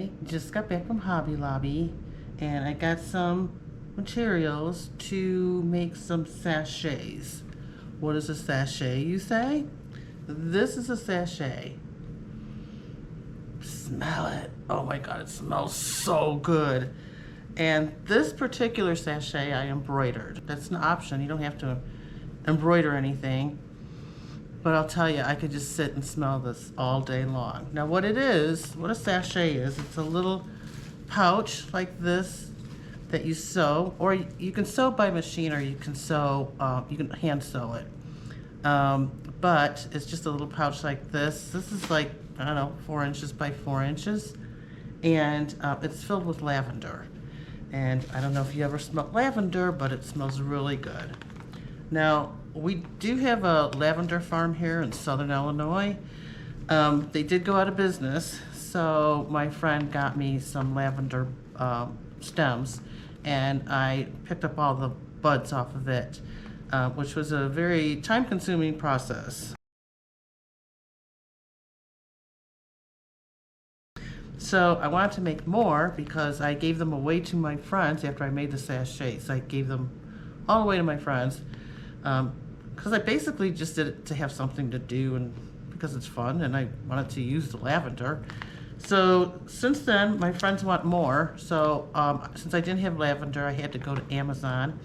I just got back from Hobby Lobby and I got some materials to make some sachets. What is a sachet, you say? This is a sachet. Smell it. Oh my God, it smells so good. And this particular sachet I embroidered. That's an option. You don't have to embroider anything. But I'll tell you, I could just sit and smell this all day long. Now what it is, what a sachet is, it's a little pouch like this that you sew, or you can sew by machine, or you can sew, you can hand sew it. But it's just a little pouch like this. This is like, I don't know, 4 inches by 4 inches. And it's filled with lavender. And I don't know if you ever smelled lavender, but it smells really good. Now, we do have a lavender farm here in Southern Illinois. They did go out of business, so my friend got me some lavender stems, and I picked up all the buds off of it, which was a very time-consuming process. So I wanted to make more because I gave them away to my friends after I made the sachets. I gave them all away to my friends. Because I basically just did it to have something to do and because it's fun and I wanted to use the lavender. So since then, my friends want more. So since I didn't have lavender, I had to go to Amazon.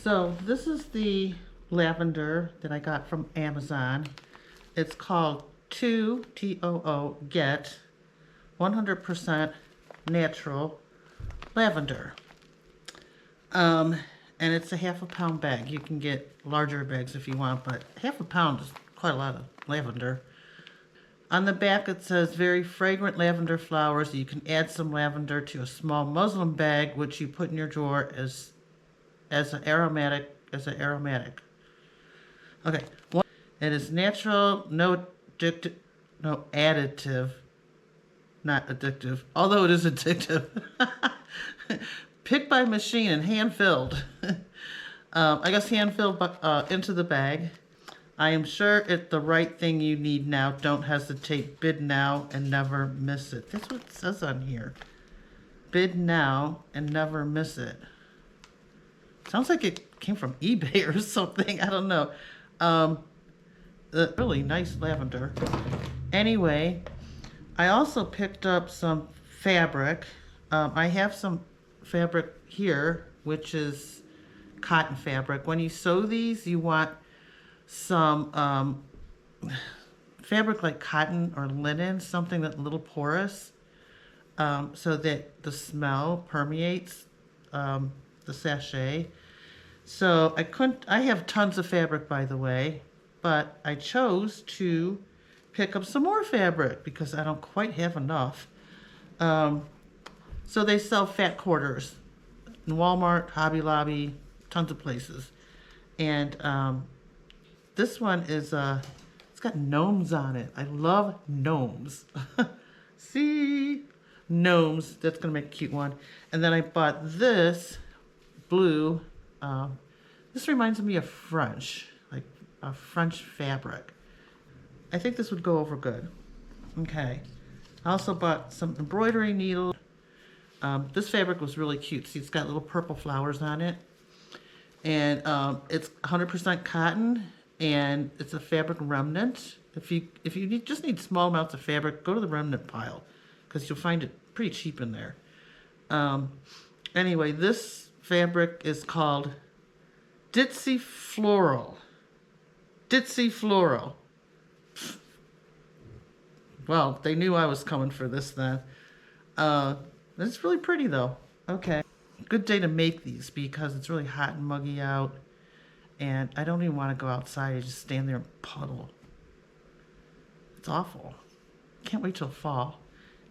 So this is the lavender that I got from Amazon. It's called T-O-O, Get 100% natural lavender. And it's a ½ pound bag. You can get larger bags if you want, but ½ pound is quite a lot of lavender. On the back it says very fragrant lavender flowers. You can add some lavender to a small muslin bag, which you put in your drawer as an aromatic. Okay. It is natural, no additive, not addictive, although it is addictive. Picked by machine and hand-filled. I guess hand-filled into the bag. I am sure it's the right thing you need now. Don't hesitate. Bid now and never miss it. That's what it says on here. Bid now and never miss it. Sounds like it came from eBay or something. I don't know. Really nice lavender. Anyway, I also picked up some fabric. I have some fabric here, which is cotton fabric. When you sew these, you want some fabric like cotton or linen, something that's a little porous, so that the smell permeates the sachet. So I have tons of fabric, by the way, but I chose to pick up some more fabric because I don't quite have enough. So they sell fat quarters in Walmart, Hobby Lobby, tons of places. And this one is, it's got gnomes on it. I love gnomes. See? Gnomes. That's going to make a cute one. And then I bought this blue. This reminds me of French, like a French fabric. I think this would go over good. Okay. I also bought some embroidery needles. This fabric was really cute. See, it's got little purple flowers on it. And it's 100% cotton, and it's a fabric remnant. If you just need small amounts of fabric, go to the remnant pile, because you'll find it pretty cheap in there. Anyway, this fabric is called Ditzy Floral. Ditzy Floral. Well, they knew I was coming for this then. It's really pretty though. Okay. Good day to make these because it's really hot and muggy out. And I don't even want to go outside. I just stand there and puddle. It's awful. Can't wait till fall.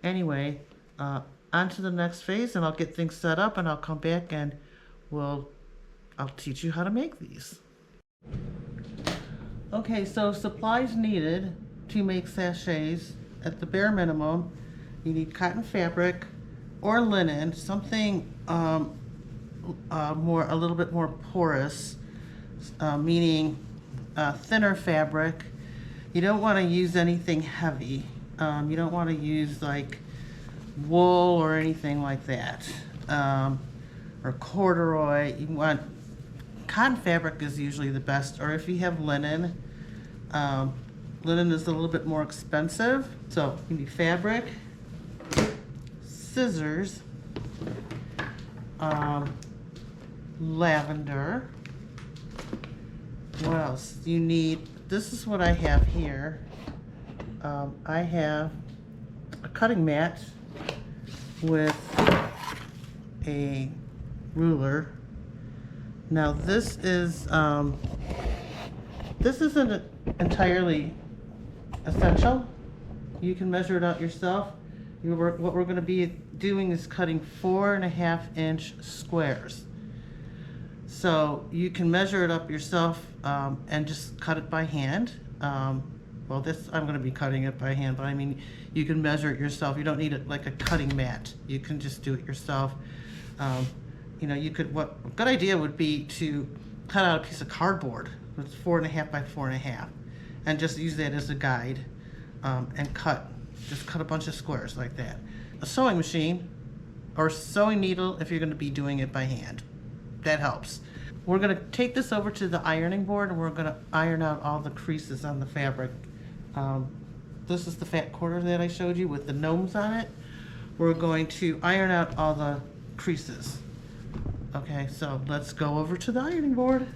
Anyway, on to the next phase and I'll get things set up and I'll come back and I'll teach you how to make these. Okay, so supplies needed to make sachets. At the bare minimum, you need cotton fabric or linen, something a little bit more porous, meaning thinner fabric. You don't want to use anything heavy. You don't want to use like wool or anything like that, or corduroy. You want cotton fabric is usually the best, or if you have linen, linen is a little bit more expensive. So you need fabric, scissors, lavender. What else? You need, this is what I have here. I have a cutting mat with a ruler. Now this isn't entirely essential. You can measure it out yourself. What we're going to be doing is cutting 4.5-inch squares. So you can measure it up yourself and just cut it by hand. Well, I'm going to be cutting it by hand, but I mean, you can measure it yourself. You don't need it like a cutting mat. You can just do it yourself. You know, a good idea would be to cut out a piece of cardboard that's 4.5 by 4.5, and just use that as a guide, and just cut a bunch of squares like that. A sewing machine or sewing needle if you're going to be doing it by hand. That helps. We're going to take this over to the ironing board, and we're going to iron out all the creases on the fabric. This is the fat quarter that I showed you with the gnomes on it. We're going to iron out all the creases. Okay, so let's go over to the ironing board.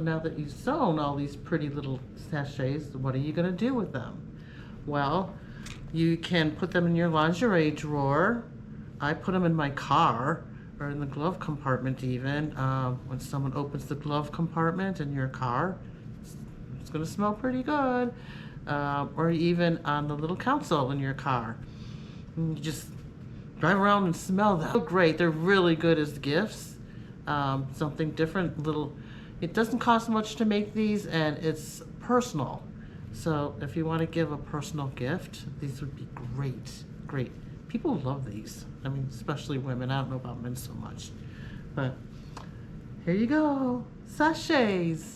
now that you've sewn all these pretty little sachets, what are you going to do with them? Well, you can put them in your lingerie drawer. I put them in my car. or in the glove compartment even. When someone opens the glove compartment in your car, it's gonna smell pretty good. Or even on the little console in your car. And you just drive around and smell them. So great, they're really good as gifts. Something different, little, it doesn't cost much to make these and it's personal. So if you want to give a personal gift, these would be great, great. People love these. I mean, especially women. I don't know about men so much. But here you go, sachets.